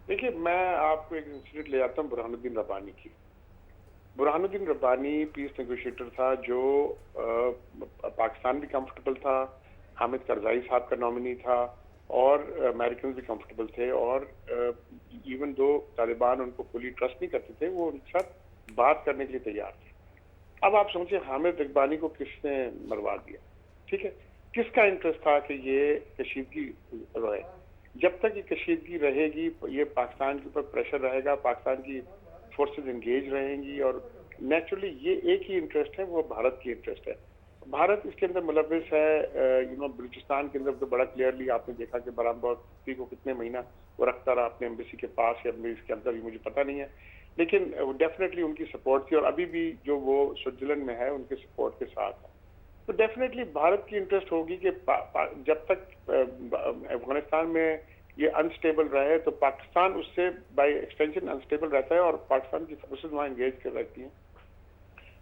دیکھیے میں آپ کو ایک انسیڈنٹ لے جاتا ہوں برہان الدین ربانی کی. برہان الدین ربانی پیس نیگوشیٹر تھا جو پاکستان بھی کمفرٹیبل تھا, حامد کرزائی صاحب کا نامنی تھا, اور امریکنز بھی کمفرٹیبل تھے, اور ایون دو طالبان ان کو فلی ٹرسٹ نہیں کرتے تھے, وہ ان کے ساتھ بات کرنے کے لیے تیار تھے. اب آپ سوچیں حامد اقبانی کو کس نے مروا دیا؟ ٹھیک ہے, کس کا انٹرسٹ تھا کہ یہ کشیدگی رہے؟ جب تک یہ کشیدگی رہے گی, یہ پاکستان کے اوپر پریشر رہے گا, پاکستان کی فورسز انگیج رہیں گی, اور نیچرلی یہ ایک ہی انٹرسٹ ہے, وہ بھارت کی انٹرسٹ ہے. بھارت اس کے اندر ملوث ہے. بلوچستان کے اندر تو بڑا کلیئرلی آپ نے دیکھا کہ برہم بورتی کو کتنے مہینہ وہ رکھتا رہا اپنے ایمبیسی کے پاس یا ایمبیسی کے اندر, مجھے پتہ نہیں ہے, لیکن ڈیفینیٹلی ان کی سپورٹ تھی, اور ابھی بھی جو وہ سوئٹزرلینڈ میں ہے ان کے سپورٹ کے ساتھ ہے. تو ڈیفینیٹلی بھارت کی انٹرسٹ ہوگی کہ جب تک افغانستان میں یہ انسٹیبل رہے تو پاکستان اس سے بائی ایکسٹینشن انسٹیبل رہتا ہے, اور پاکستان کی فورسز وہاں انگیج کر رہتی ہیں.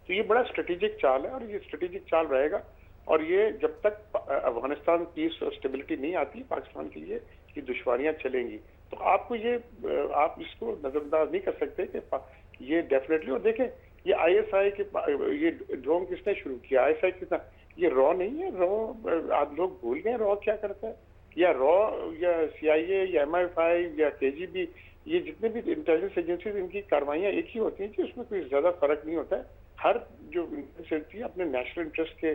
تو یہ بڑا اسٹریٹجک چال ہے, اور یہ اسٹریٹجک چال رہے گا, اور یہ جب تک افغانستان پیس اور اسٹیبلٹی نہیں آتی پاکستان کے لیے, یہ دشواریاں چلیں گی. تو آپ کو یہ آپ اس کو نظر انداز نہیں کر سکتے کہ یہ ڈیفینیٹلی. اور دیکھیں یہ آئی ایس آئی کے یہ ڈرون کس نے شروع کیا؟ آئی ایس آئی کتنا, یہ رو نہیں ہے, رو آپ لوگ بھول گئے رو کیا کرتا ہے, یا رو یا سی آئی اے یا ایم آئی 5 یا کے جی بی, یہ جتنے بھی انٹیلیجنس ایجنسیز ان کی کاروائیاں ایک ہی ہوتی ہیں کہ اس میں کوئی زیادہ فرق نہیں ہوتا ہے. ہر جو انٹرسٹ ایجنسی ہے اپنے نیشنل انٹرسٹ کے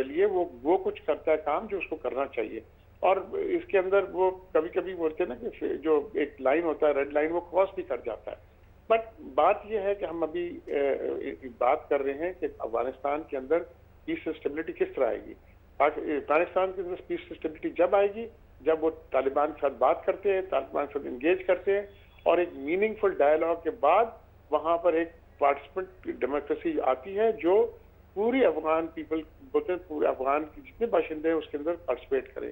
لیے وہ کچھ کرتا ہے کام جو اس کو کرنا چاہیے, اور اس کے اندر وہ کبھی کبھی بولتے ہیں نا کہ جو ایک لائن ہوتا ہے ریڈ لائن, وہ کراس بھی کر جاتا ہے. بٹ بات یہ ہے کہ ہم ابھی بات کر رہے ہیں کہ افغانستان کے اندر پیس اسٹیبلٹی کس طرح آئے گی. افغانستان کے اندر پیس اسٹیبلٹی جب آئے گی جب وہ طالبان کے ساتھ بات کرتے ہیں, طالبان کے ساتھ انگیج کرتے ہیں, اور ایک میننگ فل ڈائلاگ کے بعد وہاں پر ایک پارٹیسپینٹ ڈیموکریسی آتی ہے جو پوری افغان پیپل بولتے ہیں, پورے افغان کے جتنے باشندے ہیں اس کے اندر پارٹیسپیٹ کرے.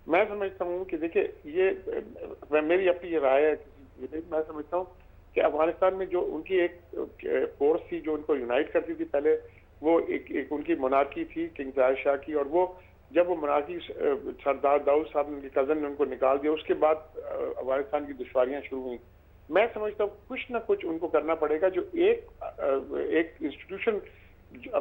میں سمجھتا ہوں کہ دیکھیں یہ میری اپنی یہ رائے ہے, میں سمجھتا ہوں کہ افغانستان میں جو ان کی ایک فورس تھی جو ان کو یونائٹ کرتی تھی پہلے, وہ ایک ان کی monarchy تھی کنگ ظاہر شاہ کی, اور وہ جب وہ monarchy سردار داؤد صاحب نے ان کے کزن نے ان کو نکال دیا, اس کے بعد افغانستان کی دشواریاں شروع ہوئیں. میں سمجھتا ہوں کچھ نہ کچھ ان کو کرنا پڑے گا, جو ایک انسٹیٹیوشن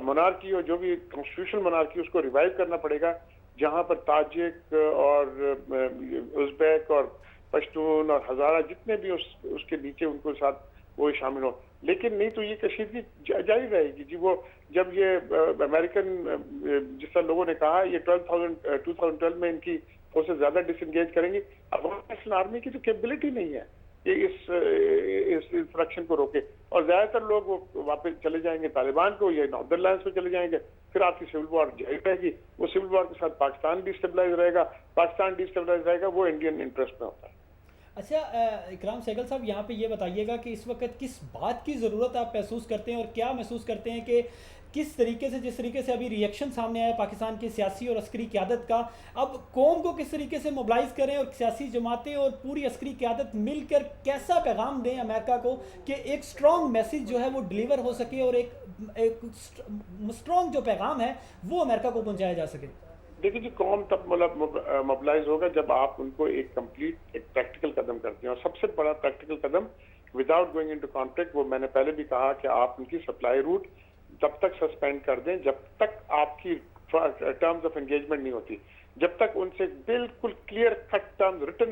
monarchy اور جو بھی کانسٹیٹیوشن monarchy اس کو ریوائیو کرنا پڑے گا, جہاں پر تاجک اور ازبیک اور پشتون اور ہزارہ جتنے بھی اس کے نیچے ان کو ساتھ وہ شامل ہو. لیکن نہیں تو یہ کشیدگی جاری رہے گی جی. وہ جب یہ امریکن جس طرح لوگوں نے کہا یہ 2012 میں ان کی فورسز زیادہ ڈس انگیج کریں گی, افغان نیشنل آرمی کی تو کیپبلٹی نہیں ہے کہ اس انسٹرکشن کو روکے, اور زیادہ تر لوگ وہ واپس چلے جائیں گے طالبان کو, یا ناردرن لینڈز پہ چلے جائیں گے, پھر آپ کی سول وار جاری رہے گی. وہ سول وار کے ساتھ پاکستان ڈی اسٹیبلائز رہے گا, پاکستان ڈی اسٹیبلائز رہے گا, وہ انڈین انٹرسٹ میں ہوتا ہے. اچھا اکرام سہگل صاحب, یہاں پہ یہ بتائیے گا کہ اس وقت کس بات کی ضرورت آپ محسوس کرتے ہیں, اور کیا محسوس کرتے ہیں کہ کس طریقے سے, جس طریقے سے ابھی ریئیکشن سامنے آیا پاکستان کی سیاسی اور عسکری قیادت کا, اب قوم کو کس طریقے سے موبلائز کریں, اور سیاسی جماعتیں اور پوری عسکری قیادت مل کر کیسا پیغام دیں امریکہ کو کہ ایک سٹرونگ میسیج جو ہے وہ ڈلیور ہو سکے, اور ایک سٹرونگ جو پیغام ہے وہ امریکہ کو پہنچایا جا سکے. دیکھیے جی, قوم تب موبلائز ہوگا جب آپ ان کو ایک کمپلیٹ ایک پریکٹیکل قدم کرتے ہیں, اور سب سے بڑا پریکٹیکل قدم وداؤٹ گوئنگ انٹو کانفلکٹ, وہ میں نے پہلے بھی کہا کہ آپ ان کی سپلائی روٹ تب تک سسپینڈ کر دیں جب تک آپ کی ٹرمز آف انگیجمنٹ نہیں ہوتی, جب تک ان سے بالکل کلیئر کٹ ٹرمز ریٹن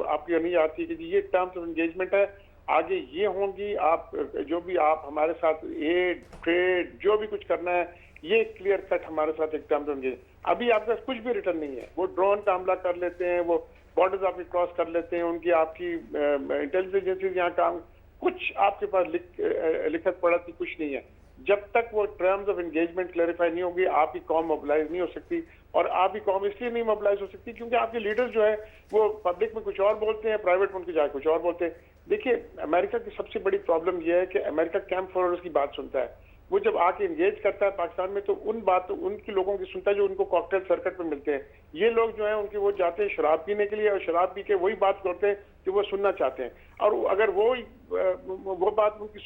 آپ کی نہیں آتی کہ یہ ٹرمز آف انگیجمنٹ ہے, آگے یہ ہوں گی, آپ جو بھی آپ ہمارے ساتھ ایڈ ٹریڈ جو بھی کچھ کرنا ہے یہ کلیئر کٹ ہمارے ساتھ ایک ٹرمز آف انگیجمنٹ. ابھی آپ کا کچھ بھی ریٹرن نہیں ہے, وہ ڈرون کا حملہ کر لیتے ہیں, وہ بارڈرز آپ کی کراس کر لیتے ہیں, ان کی آپ کی انٹیلیجنس ایجنسیز یہاں کام, کچھ آپ کے پاس لکھت پڑھت کچھ نہیں ہے. جب تک وہ ٹرمز آف انگیجمنٹ کلیریفائی نہیں ہوگی آپ کی قوم موبلائز نہیں ہو سکتی, اور آپ کی قوم اس لیے نہیں موبلائز ہو سکتی کیونکہ آپ کے لیڈرز جو ہے وہ پبلک میں کچھ اور بولتے ہیں, پرائیویٹ میں ان کی جائے کچھ اور بولتے ہیں. دیکھیے امریکہ کی سب سے بڑی پرابلم یہ ہے کہ امریکہ کیمپ فورورڈز کی بات سنتا ہے, وہ جب آ کے انگیج کرتا ہے پاکستان میں تو ان کی لوگوں کی سنتا ہے جو ان کو کاکٹیل سرکٹ پہ ملتے ہیں. یہ لوگ جو ہیں ان کے وہ جاتے ہیں شراب پینے کے لیے, اور شراب پی کے وہی بات کرتے ہیں کہ وہ سننا چاہتے ہیں, اور اگر وہ بات ان کی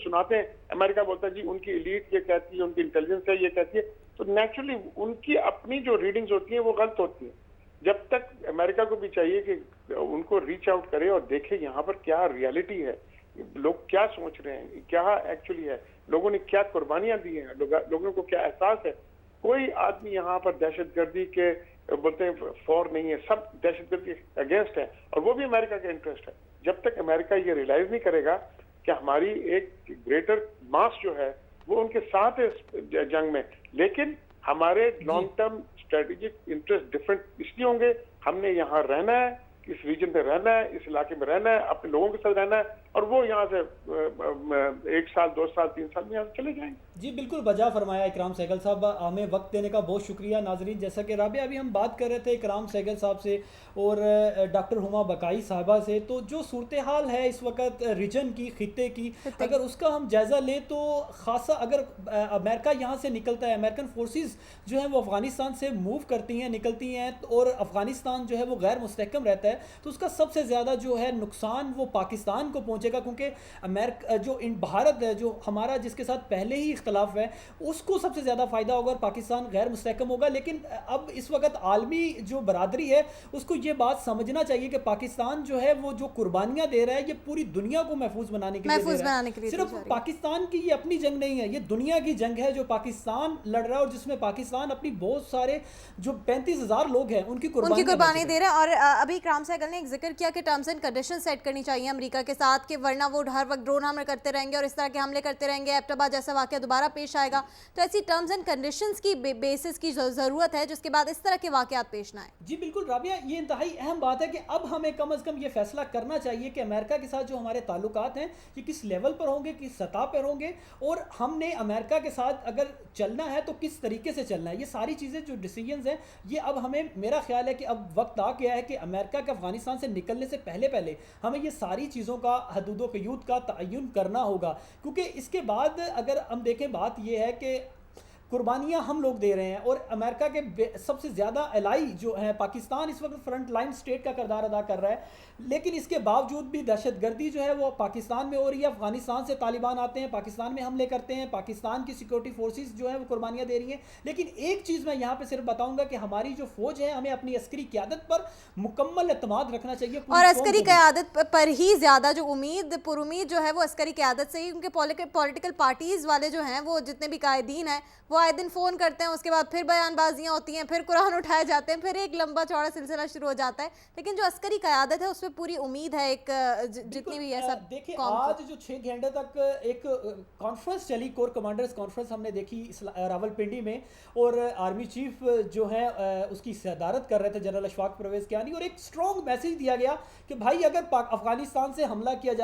سناتے ہیں, امریکہ بولتا ہے جی ان کی ایلیٹ یہ کہتی ہے, ان کی انٹیلیجنس ہے یہ کہتی ہے, تو نیچرلی ان کی اپنی جو ریڈنگز ہوتی ہیں وہ غلط ہوتی ہیں. جب تک امریکہ کو بھی چاہیے کہ ان کو ریچ آؤٹ کرے اور دیکھے یہاں پر کیا ریالٹی ہے, لوگ کیا سوچ رہے ہیں, کیا ایکچولی ہے, لوگوں نے کیا قربانیاں دی ہیں, لوگوں کو کیا احساس ہے. کوئی آدمی یہاں پر دہشت گردی کے بولتے ہیں فور نہیں ہے, سب دہشت گردی اگینسٹ ہے, اور وہ بھی امریکہ کا انٹرسٹ ہے. جب تک امریکہ یہ ریئلائز نہیں کرے گا کہ ہماری ایک گریٹر ماس جو ہے وہ ان کے ساتھ ہے اس جنگ میں, لیکن ہمارے long term strategic interest different اس لیے ہوں گے, ہم نے یہاں رہنا ہے, اس ریجن میں رہنا ہے, اس علاقے میں رہنا ہے, اپنے لوگوں کے ساتھ رہنا ہے, اور وہ یہاں سے 1 سال 2 سال 3 سال میں یہاں سے چلے جائیں گے. جی بالکل بجا فرمایا اکرام سہگل صاحب, ہمیں وقت دینے کا بہت شکریہ. ناظرین, جیسا کہ رابعہ ابھی ہم بات کر رہے تھے اکرام سہگل صاحب سے اور ڈاکٹر ہما بقائی صاحبہ سے, تو جو صورتحال ہے اس وقت ریجن کی, خطے کی, اگر اس کا ہم جائزہ لیں تو خاصا اگر امریکہ یہاں سے نکلتا ہے, امریکن فورسز جو ہیں وہ افغانستان سے موو کرتی ہیں, نکلتی ہیں, اور افغانستان جو ہے وہ غیر مستحکم رہتا ہے, تو اس کا سب سے زیادہ جو ہے نقصان وہ پاکستان کو پہنچے گا, کیونکہ امریکہ جو بھارت ہے جو ہمارا جس کے ساتھ پہلے ہی اختلاف ہے, اس کو سب سے زیادہ فائدہ ہوگا اور پاکستان غیر مستحکم ہوگا. لیکن اب اس وقت عالمی جو برادری ہے اس کو یہ بات سمجھنا چاہیے کہ پاکستان جو ہے وہ جو قربانیاں دے رہا ہے یہ پوری دنیا کو محفوظ بنانے کے لیے دے رہا ہے. صرف پاکستان کی یہ اپنی جنگ نہیں ہے, یہ دنیا کی جنگ ہے جو پاکستان لڑ رہا ہے, اور جس میں پاکستان اپنی بہت سارے جو 35,000 لوگ ہیں ان کی قربانی دے رہے ہیں. اور ابھی اکرام سہگل نے ایک ذکر کیا کہ ٹرمز اینڈ کنڈیشن سیٹ کرنی چاہیے امریکہ کے ساتھ, کہ ورنہ وہ ہر وقت ڈرون حملے کرتے رہیں گے اور اس طرح کے حملے کرتے رہیں گے, ایبٹ آباد جیسا واقعہ دوبارہ پیش آئے گا. تو ایسی ٹرمز اینڈ کنڈیشنز کی بیسس کی ضرورت ہے جس کے بعد اس طرح کے واقعات پیش نہ آئیں. جی بالکل رابعہ, یہ انتہائی اہم بات ہے کہ اب ہمیں کم از کم یہ فیصلہ کرنا چاہیے کہ امریکہ کے ساتھ جو ہمارے تعلقات ہیں یہ کس لیول پر ہوں گے, کس سطح پر ہوں گے, اور ہم نے امریکہ کے ساتھ اگر چلنا ہے تو کس طریقے سے چلنا ہے. یہ ساری چیزیں جو ڈیسیجنز ہیں یہ اب ہمیں, میرا خیال ہے کہ اب وقت آ گیا ہے کہ امریکہ کے افغانستان سے نکلنے سے پہلے ہمیں یہ ساری چیزوں کا حدود و قیود کا تعین کرنا ہوگا, کیونکہ اس کے بعد اگر ہم دیکھیں بات یہ ہے کہ قربانیاں ہم لوگ دے رہے ہیں, اور امریکہ کے سب سے زیادہ الائی جو ہیں پاکستان اس وقت فرنٹ لائن سٹیٹ کا کردار ادا کر رہا ہے, لیکن اس کے باوجود بھی دہشت گردی جو ہے وہ پاکستان میں ہو رہی ہے. افغانستان سے طالبان آتے ہیں, پاکستان میں حملے کرتے ہیں, پاکستان کی سیکورٹی فورسز جو ہیں وہ قربانیاں دے رہی ہیں. لیکن ایک چیز میں یہاں پہ صرف بتاؤں گا کہ ہماری جو فوج ہے ہمیں اپنی عسکری قیادت پر مکمل اعتماد رکھنا چاہیے, اور عسکری قیادت پر ہی زیادہ جو پر امید جو ہے وہ عسکری قیادت سے ہی, کیونکہ پولیٹیکل پارٹیز والے جو ہیں وہ جتنے بھی قائدین ہیں وہ آئے دن فون کرتے ہیں, اس کے بعد پھر بیان بازیاں ہوتی ہیں, پھر قرآن اٹھائے جاتے ہیں, پھر ایک لمبا چوڑا سلسلہ شروع ہو جاتا ہے. لیکن جو عسکری قیادت ہے اس پہ پوری امید ہے ایک جتنی بھی ہے سب. دیکھیں آج جو 6 گھنٹے تک ایک کانفرنس چلی, کور کمانڈرز کانفرنس ہم نے دیکھی راولپنڈی میں, اور آرمی چیف جو ہے اس کی صدارت کر رہے تھے جنرل اشفاق پرویز کیانی, اور ایک اسٹرانگ میسج دیا گیا کہ بھائی اگر افغانستان سے حملہ کیا جاتا